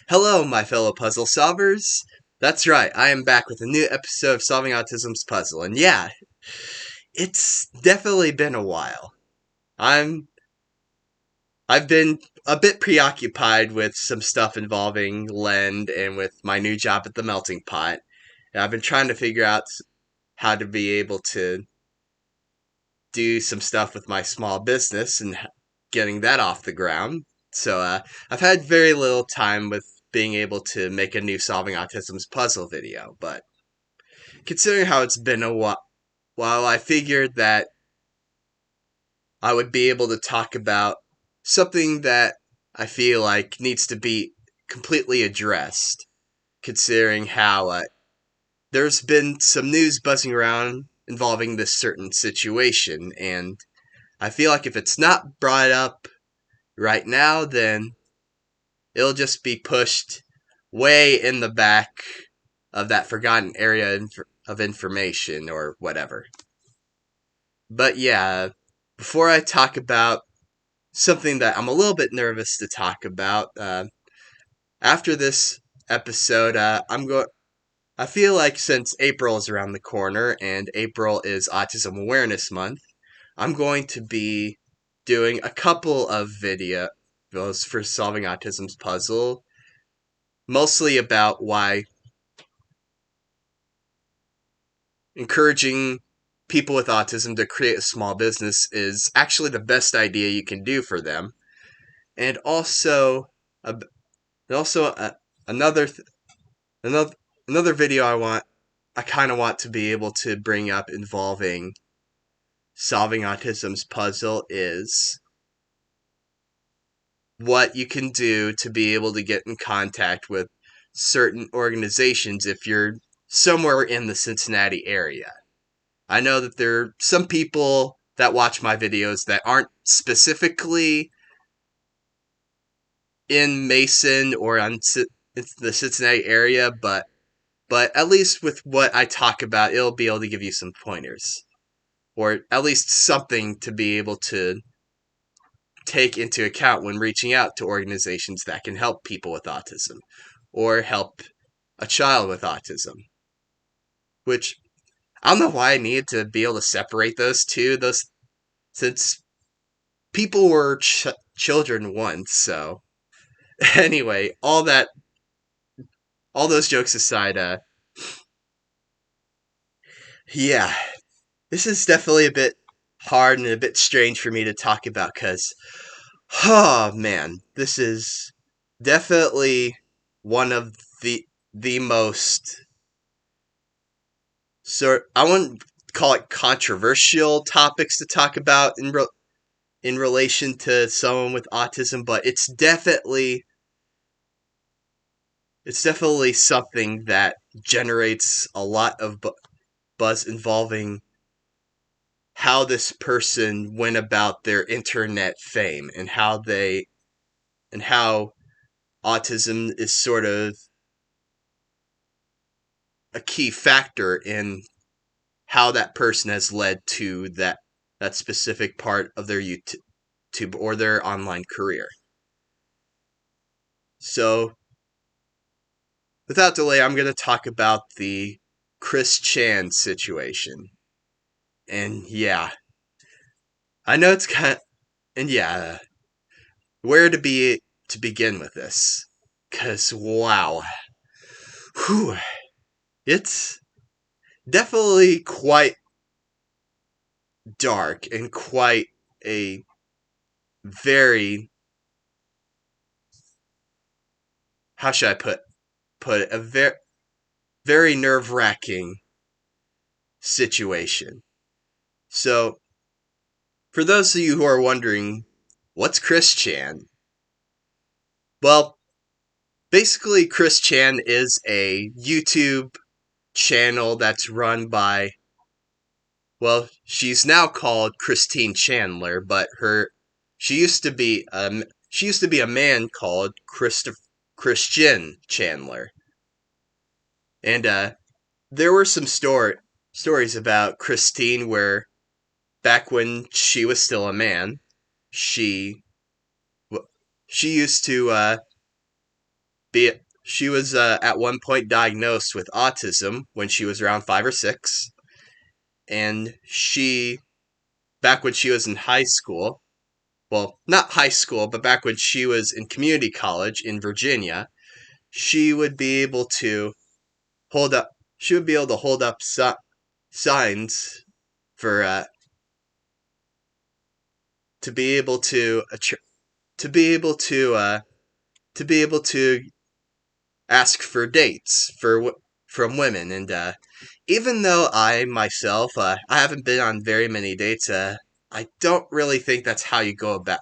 Hello, my fellow puzzle solvers. That's right, I am back with a new episode of Solving Autism's Puzzle, and yeah, it's definitely been a while. I'm I've been a bit preoccupied with some stuff involving Lend and with my new job at the melting pot. And I've been trying to figure out how to be able to do some stuff with my small business and getting that off the ground. So I've had very little time with being able to make a new Solving Autism's Puzzle video, but considering how it's been a while, I figured that I would be able to talk about something that I feel like needs to be completely addressed, considering how there's been some news buzzing around involving this certain situation, and I feel like if it's not brought up right now, then it'll just be pushed way in the back of that forgotten area of information or whatever. But yeah, before I talk about something that I'm a little bit nervous to talk about, after this episode, I feel like since April is around the corner and April is Autism Awareness Month, I'm going to be doing a couple of videos for Solving Autism's Puzzle, mostly about why encouraging people with autism to create a small business is actually the best idea you can do for them, and also, uh, another another another video I kind of want to be able to bring up involving solving autism's puzzle is what you can do to be able to get in contact with certain organizations if you're somewhere in the Cincinnati area. I know that there are some people that watch my videos that aren't specifically in Mason or on the Cincinnati area, but at least with what I talk about, it'll be able to give you some pointers, or at least something to be able to take into account when reaching out to organizations that can help people with autism, or help a child with autism. Which, I don't know why I needed to be able to separate those two, since people were children once, so... Anyway, all those jokes aside, yeah, this is definitely a bit hard and a bit strange for me to talk about, because, oh man, this is definitely one of the most, I wouldn't call it controversial topics to talk about in relation to someone with autism, but it's definitely something that generates a lot of buzz involving how this person went about their internet fame, and how autism is sort of a key factor in how that person has led to that specific part of their YouTube or their online career. So, without delay, I'm going to talk about the Chris Chan situation. And yeah, I know it's kind of, and yeah, where to begin with this? 'Cause wow, whew, it's definitely quite dark and quite a very, how should I put it, a very nerve-wracking situation. So, for those of you who are wondering, what's Chris Chan? Well, basically, Chris Chan is a YouTube channel that's run by, well, she's now called Christine Chandler, but she used to be a man called Christian Chandler. And there were some stories about Christine where back when she was still a man, she used to She was at one point diagnosed with autism when she was around 5 or 6, and back when she was in high school, well, not high school, but back when she was in community college in Virginia, she would be able to hold up. She would be able to hold up signs for to be able to be able to be able to ask for dates from women. And even though I myself I haven't been on very many dates, I don't really think that's how you go about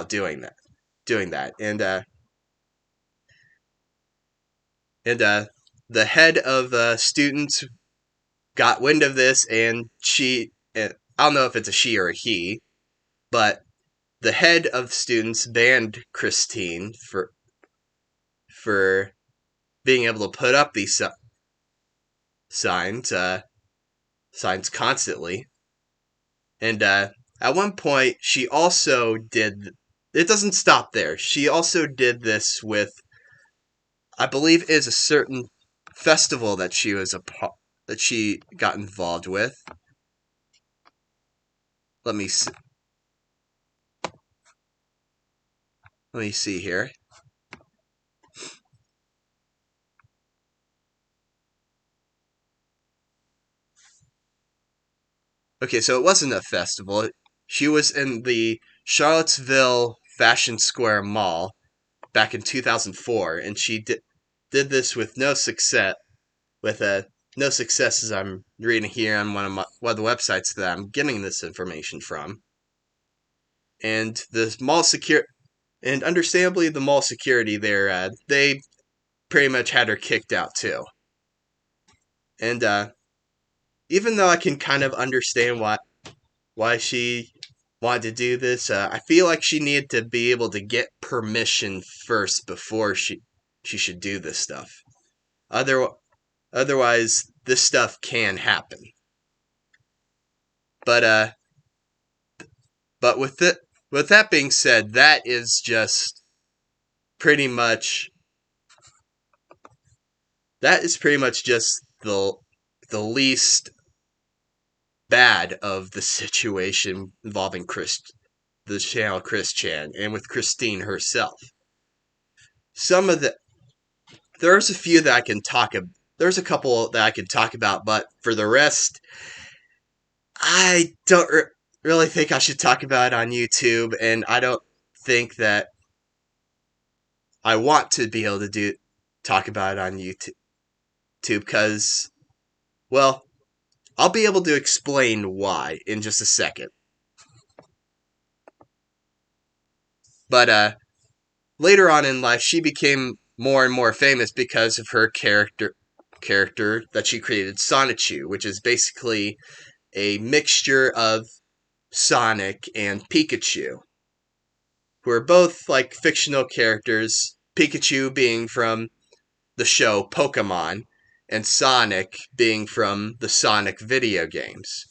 doing that. And the head of students got wind of this, and I don't know if it's a she or a he, but the head of students banned Christine for being able to put up these signs signs constantly. And at one point, she also did. It doesn't stop there. She also did this with, I believe, is a certain festival that that she got involved with. Let me see, let me see here. Okay, so it wasn't a festival. She was in the Charlottesville Fashion Square Mall back in 2004, and she did this with no success. With no success, as I'm reading here on one of the websites that I'm getting this information from. And the mall secure and understandably the mall security there, they pretty much had her kicked out too. And even though I can kind of understand why she wanted to do this, I feel like she needed to be able to get permission first before she should do this stuff. Other Otherwise, this stuff can happen. But but with that being said, that is just pretty much just the least bad of the situation involving the channel Chris Chan, and with Christine herself. Some of the there's a few that I can talk about. There's a couple that I can talk about, but for the rest, I don't really think I should talk about it on YouTube, and I don't think that I want to be able to talk about it on YouTube because, well, I'll be able to explain why in just a second. But later on in life, she became more and more famous because of her character that she created, Sonichu, which is basically a mixture of Sonic and Pikachu, who are both like fictional characters. Pikachu being from the show Pokemon, and Sonic being from the Sonic video games.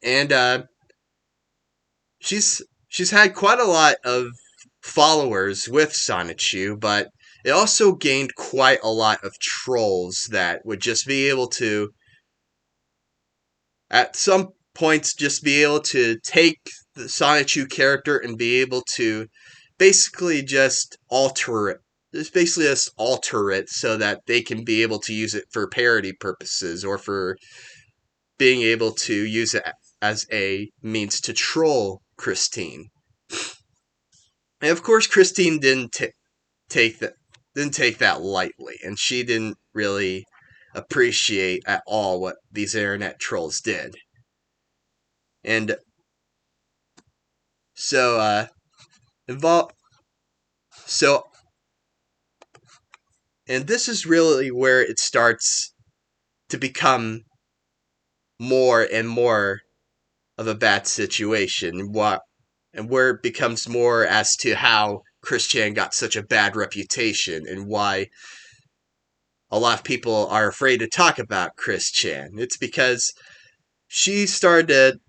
And she's had quite a lot of followers with Sonichu, but it also gained quite a lot of trolls that would just be able to, at some points, just be able to take the Sonichu character and be able to basically just alter it. Just basically just alter it so that they can be able to use it for parody purposes or for being able to use it as a means to troll Christine. And of course, Christine take that lightly, and she didn't really appreciate at all what these internet trolls did. And so, so, and this is really where it starts to become more and more of a bad situation. And where it becomes more as to how Chris Chan got such a bad reputation and why a lot of people are afraid to talk about Chris Chan. It's because she started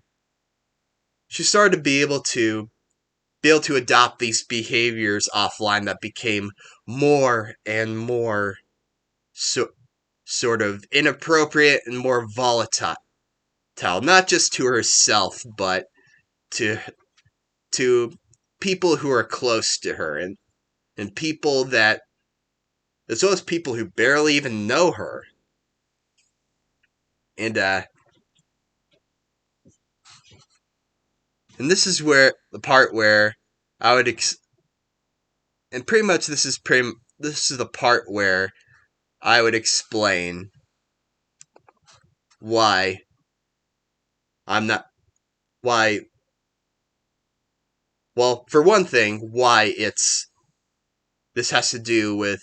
to be able to be able to adopt these behaviors offline that became more and more so, sort of inappropriate and more volatile, not just to herself, but to to people who are close to her, and people that, as well as people who barely even know her. And and this is where the part where I would and pretty much this is the part where I would explain why I'm not why well, for one thing, why this has to do with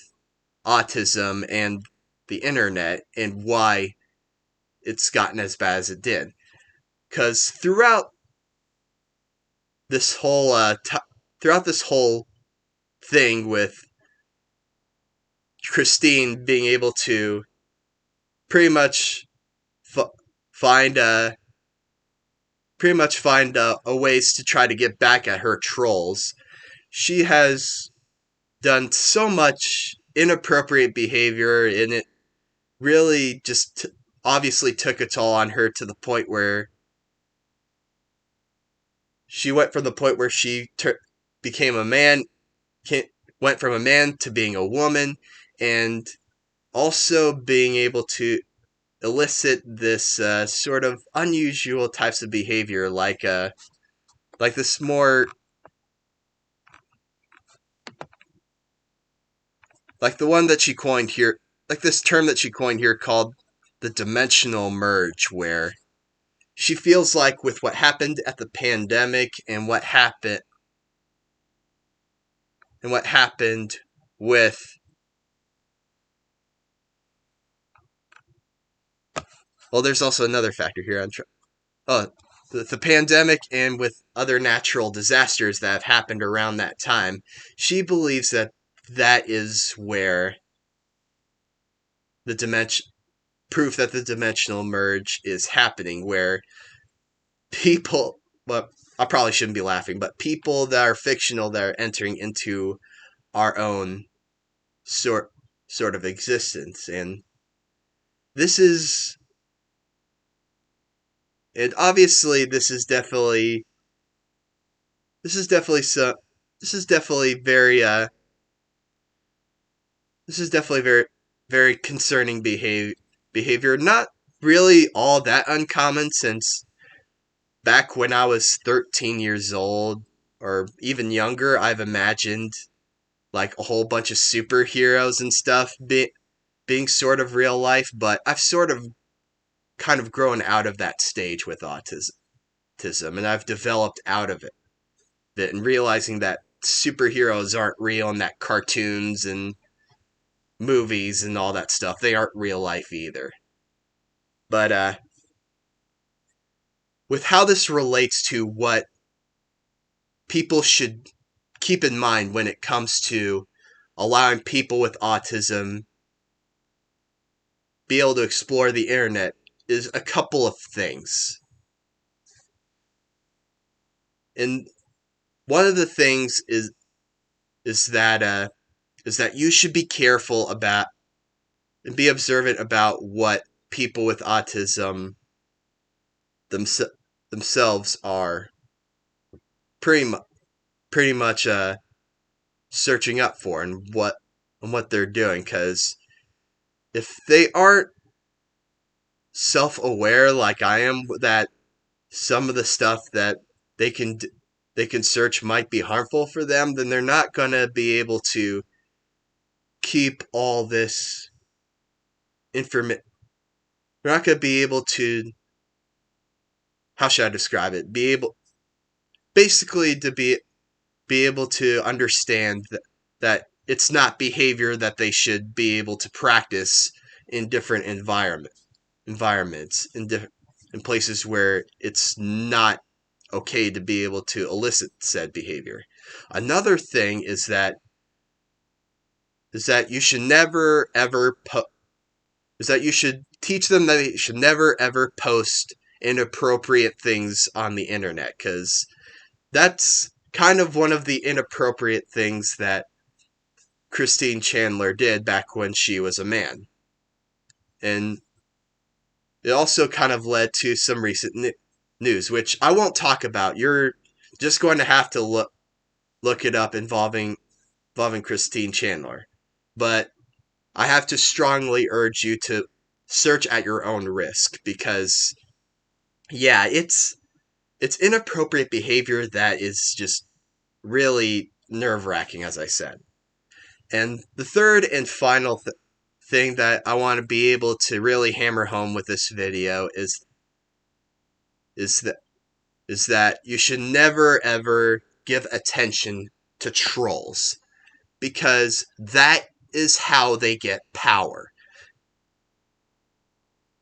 autism and the internet, and why it's gotten as bad as it did. Because this whole throughout this whole thing with Christine being able to pretty much f- find a ways to try to get back at her trolls, she has done so much inappropriate behavior, and it really just obviously took a toll on her to the point where she went from the point where she became a man, went from a man to being a woman, and also being able to elicit this sort of unusual types of behavior, like this more like the one that she coined here, like this term that she coined here called the dimensional merge, where she feels like with what happened at the pandemic and what happened with well, there's also another factor here. Oh, the pandemic and with other natural disasters that have happened around that time, she believes that that is where the dimension proof that the dimensional merge is happening, where people, well, I probably shouldn't be laughing, but people that are fictional that are entering into our own sort sort of existence, and this is, and obviously this is definitely so this is definitely very this is definitely very concerning behavior. Not really all that uncommon, since back when I was 13 years old or even younger, I've imagined like a whole bunch of superheroes and stuff being sort of real life, but I've sort of kind of grown out of that stage with autism, and I've developed out of it and realizing that superheroes aren't real, and that cartoons and movies and all that stuff, they aren't real life either. But with how this relates to what people should keep in mind when it comes to allowing people with autism be able to explore the internet is a couple of things. And one of the things is that you should be careful about and be observant about what people with autism themse- themselves are pretty pretty much searching up for, and what they're doing, because if they aren't self-aware like I am that some of the stuff that they can they can search might be harmful for them, then they're not going to be able to keep all this information. They're not going to be able to, how should I describe it? Be able basically to be able to understand that it's not behavior that they should be able to practice in different environments in places where it's not okay to be able to elicit said behavior. Another thing is that you should never ever is that you should teach them that they should never ever post inappropriate things on the internet, because that's kind of one of the inappropriate things that Christine Chandler did back when she was a man. And it also kind of led to some recent news, which I won't talk about. You're just going to have to look it up involving Christine Chandler. But I have to strongly urge you to search at your own risk because, yeah, it's inappropriate behavior that is just really nerve-wracking, as I said. And the third and final thing that I want to be able to really hammer home with this video is that you should never ever give attention to trolls because that is how they get power.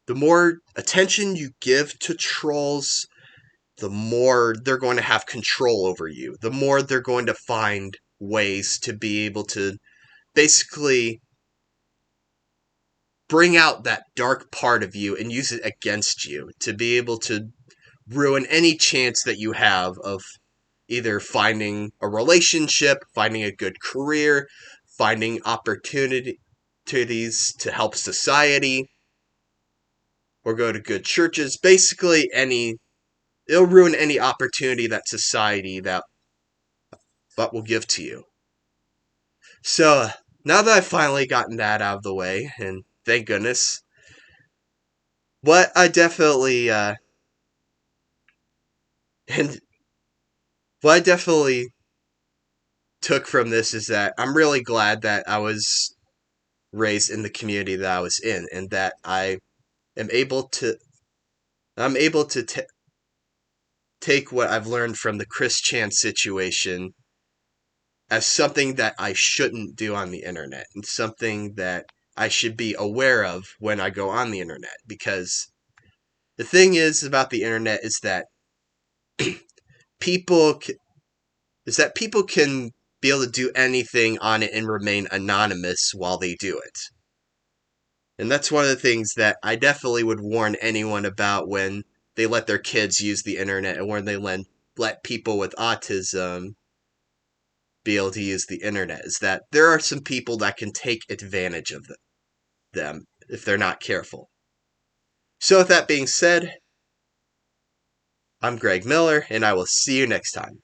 The more attention you give to trolls, the more they're going to have control over you. The more they're going to find ways to be able to basically bring out that dark part of you and use it against you to be able to ruin any chance that you have of either finding a relationship, finding a good career, finding opportunities to help society, or go to good churches. Basically, it'll ruin any opportunity that society that will give to you. So, now that I've finally gotten that out of the way, and thank goodness, what I definitely, and what I definitely took from this is that I'm really glad that I was raised in the community that I was in, and that am able to I'm able to take what I've learned from the Chris Chan situation as something that I shouldn't do on the internet and something that I should be aware of when I go on the internet. Because the thing is about the internet is that people people can be able to do anything on it and remain anonymous while they do it. And that's one of the things that I definitely would warn anyone about when they let their kids use the internet and when they let people with autism be able to use the internet, is that there are some people that can take advantage of them if they're not careful. So with that being said, I'm Greg Miller, and I will see you next time.